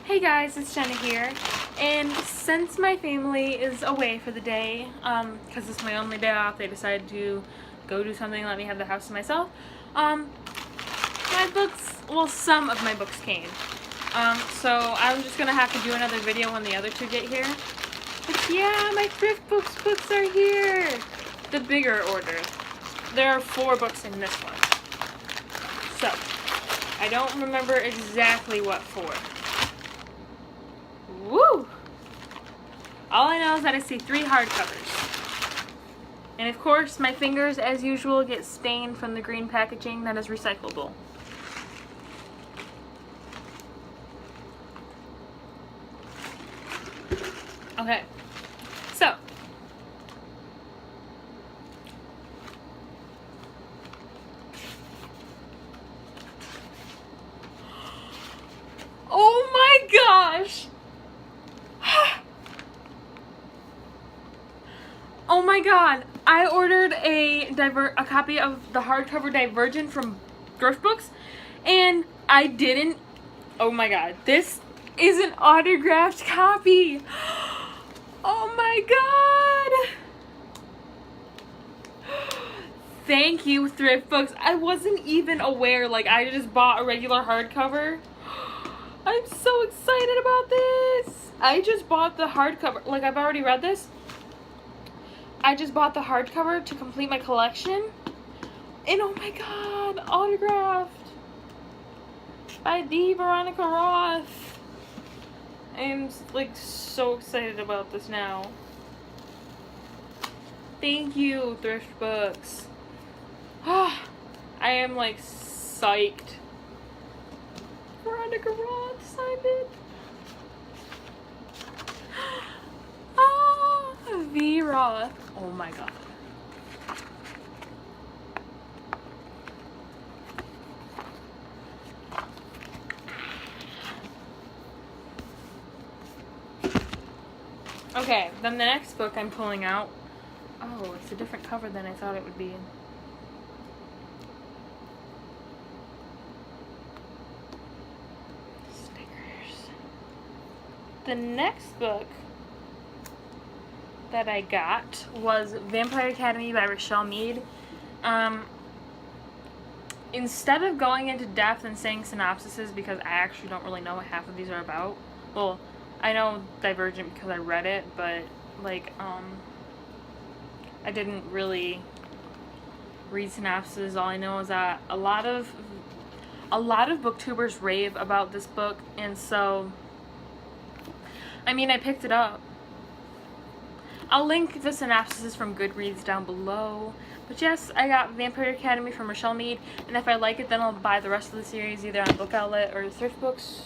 Hey guys, it's Jenna here, and since my family is away for the day, because it's my only day off, they decided to go do something, let me have the house to myself. My books, well, some of my books came. So I'm just gonna have to do another video when the other two get here. But yeah, my ThriftBooks books are here! The bigger order. There are 4 books in this one. So, I don't remember exactly what for. Woo! All I know is that I see 3 hardcovers. And of course, my fingers, as usual, get stained from the green packaging that is recyclable. Okay, so. Oh my gosh! Oh my god, I ordered a copy of the hardcover Divergent from ThriftBooks, and I didn't. Oh my god, this is an autographed copy. Oh my god. Thank you, ThriftBooks. I wasn't even aware, like, I just bought a regular hardcover. I'm so excited about this. I just bought the hardcover. Like, I've already read this. I just bought the hardcover to complete my collection. And oh my god, autographed by the Veronica Roth. I'm like so excited about this now. Thank you, ThriftBooks. I am like psyched. Veronica Roth signed it. V. Roth. Oh my god. Okay, then the next book I'm pulling out. Oh, it's a different cover than I thought it would be. Stickers. The next book that I got was Vampire Academy by Rochelle Mead. Instead of going into depth and saying synopsises, because I actually don't really know what half of these are about. Well, I know Divergent because I read it, but like I didn't really read synopses. All I know is that a lot of booktubers rave about this book, and so I mean, I picked it up. I'll link the synopsis from Goodreads down below. But yes, I got Vampire Academy from Rochelle Mead, and if I like it, then I'll buy the rest of the series either on Book Outlet or ThriftBooks.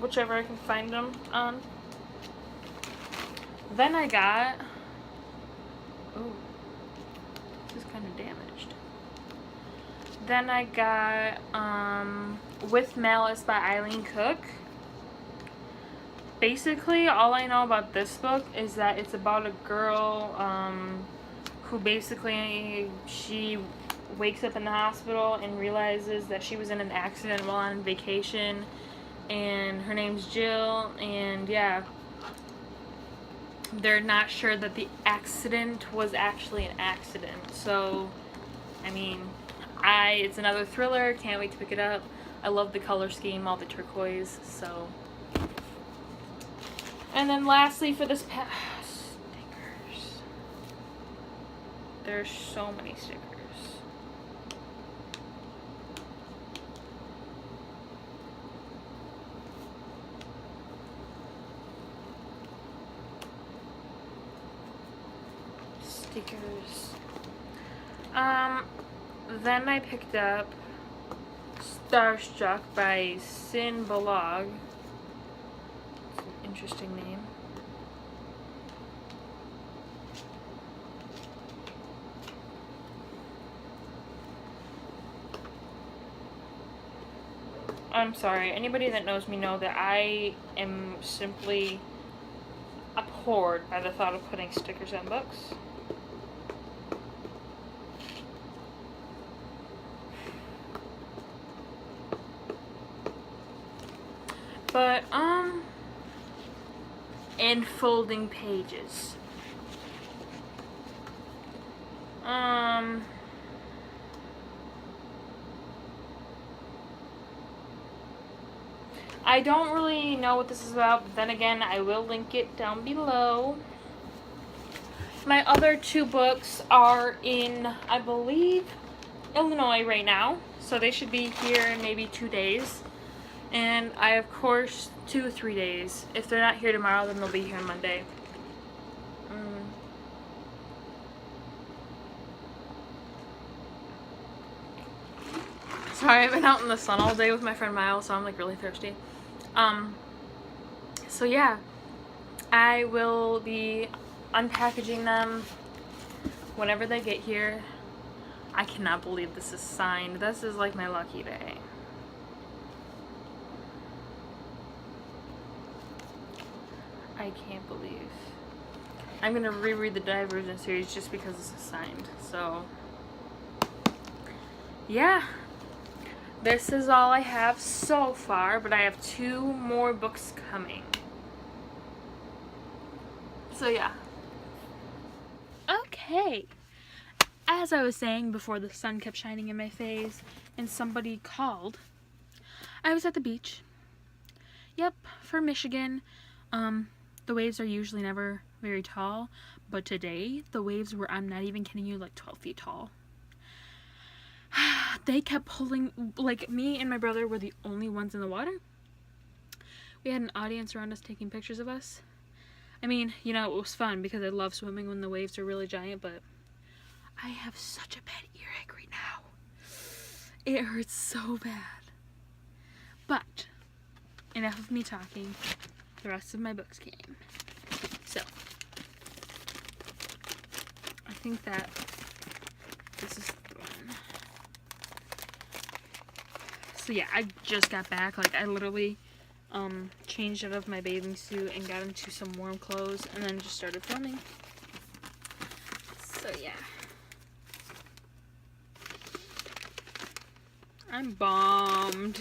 Whichever I can find them on. Then I got... Oh, this is kind of damaged. Then I got With Malice by Eileen Cook. Basically, all I know about this book is that it's about a girl who basically, she wakes up in the hospital and realizes that she was in an accident while on vacation, and her name's Jill, and yeah, they're not sure that the accident was actually an accident. So, I mean, it's another thriller, can't wait to pick it up. I love the color scheme, all the turquoise, so... And then lastly for this stickers. There's so many stickers. Stickers. Then I picked up Starstruck by Sin Balog. Interesting name. I'm sorry, anybody that knows me know that I am simply abhorred by the thought of putting stickers on books. But, and folding pages. I don't really know what this is about, but then again, I will link it down below. My other 2 books are in, I believe, Illinois right now, so they should be here in maybe 2 days. And I have course 2 or 3 days. If they're not here tomorrow, then they'll be here on Monday. Sorry, I've been out in the sun all day with my friend Miles, so I'm like really thirsty. So yeah, I will be unpackaging them whenever they get here. I cannot believe this is signed. This is like my lucky day. I can't believe. I'm gonna reread the Divergent series just because this is signed. So yeah, this is all I have so far, but I have 2 more books coming. So yeah. Okay. As I was saying before the sun kept shining in my face and somebody called, I was at the beach. Yep, for Michigan. The waves are usually never very tall, but today the waves were, I'm not even kidding you, like 12 feet tall. They kept pulling, like me and my brother were the only ones in the water. We had an audience around us taking pictures of us. I mean, you know, it was fun because I love swimming when the waves are really giant, but I have such a bad earache right now. It hurts so bad. But enough of me talking. The rest of my books came. So I think that this is the one. So yeah, I just got back. Like I literally changed out of my bathing suit and got into some warm clothes and then just started filming. So yeah. I'm bummed.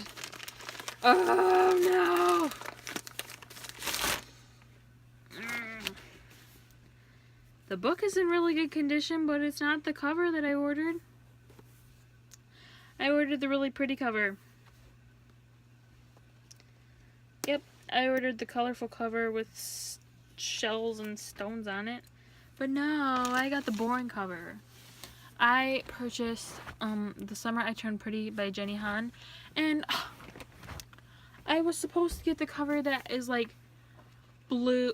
Oh no. The book is in really good condition, but it's not the cover that I ordered. I ordered the really pretty cover. Yep, I ordered the colorful cover with shells and stones on it. But no, I got the boring cover. I purchased The Summer I Turned Pretty by Jenny Han, and I was supposed to get the cover that is like blue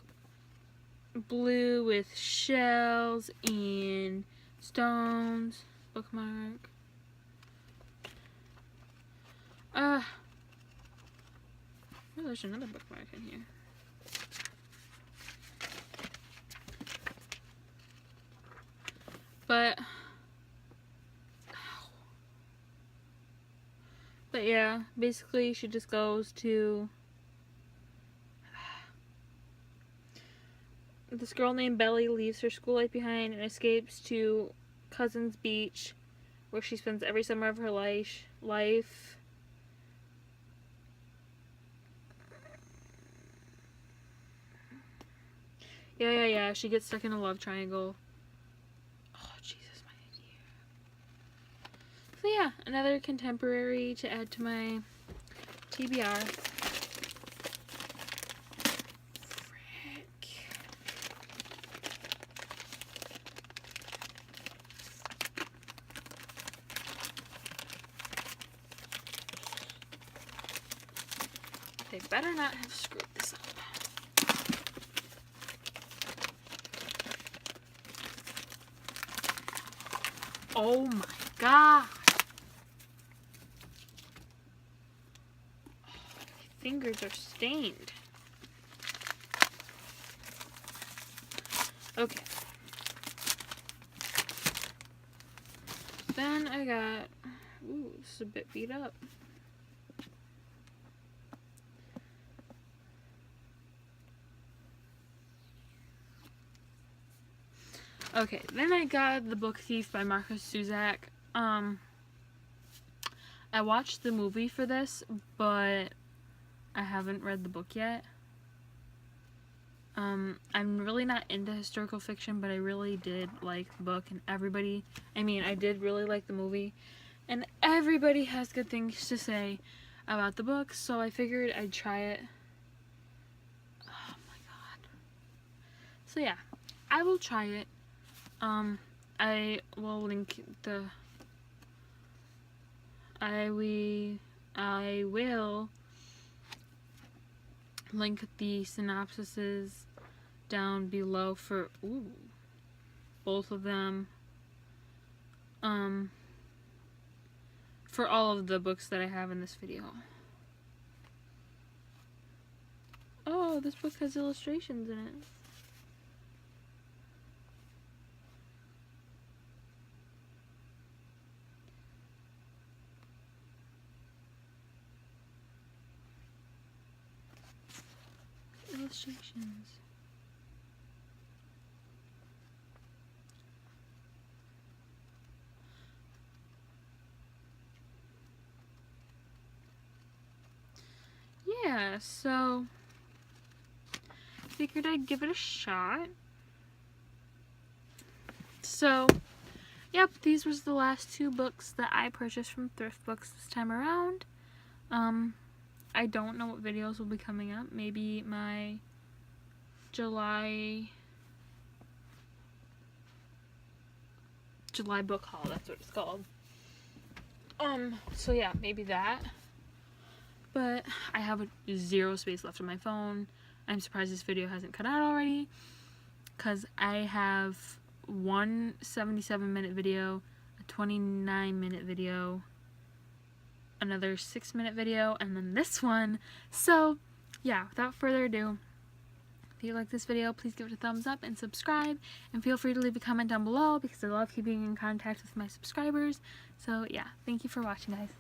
with shells and stones. Bookmark. Oh, there's another bookmark in here. But yeah, basically she just goes to this girl named Belly leaves her school life behind and escapes to Cousins Beach, where she spends every summer of her life. Yeah. She gets stuck in a love triangle. Oh, Jesus, my idea. So yeah, another contemporary to add to my TBR. They better not have screwed this up. Oh my god. Oh, my fingers are stained. Okay. Then I got, ooh, this is a bit beat up. Okay, then I got The Book Thief by Marcus Zuzak. I watched the movie for this, but I haven't read the book yet. I'm really not into historical fiction, but I really did like the book, and I did really like the movie, and everybody has good things to say about the book, so I figured I'd try it. Oh my god. So yeah, I will try it. I will link the I will link the synopsises down below for both of them. For all of the books that I have in this video. Oh, this book has illustrations in it. Illustrations. Yeah, so figured I'd give it a shot. So, yep, these was the last 2 books that I purchased from ThriftBooks this time around. I don't know what videos will be coming up. Maybe my July book haul, that's what it's called. So yeah, maybe that. But I have 0 space left on my phone. I'm surprised this video hasn't cut out already, because I have one 77-minute video, a 29-minute video, another 6-minute video, and then this one. So yeah, without further ado, if you like this video, please give it a thumbs up and subscribe, and feel free to leave a comment down below because I love keeping in contact with my subscribers. So yeah, thank you for watching, guys.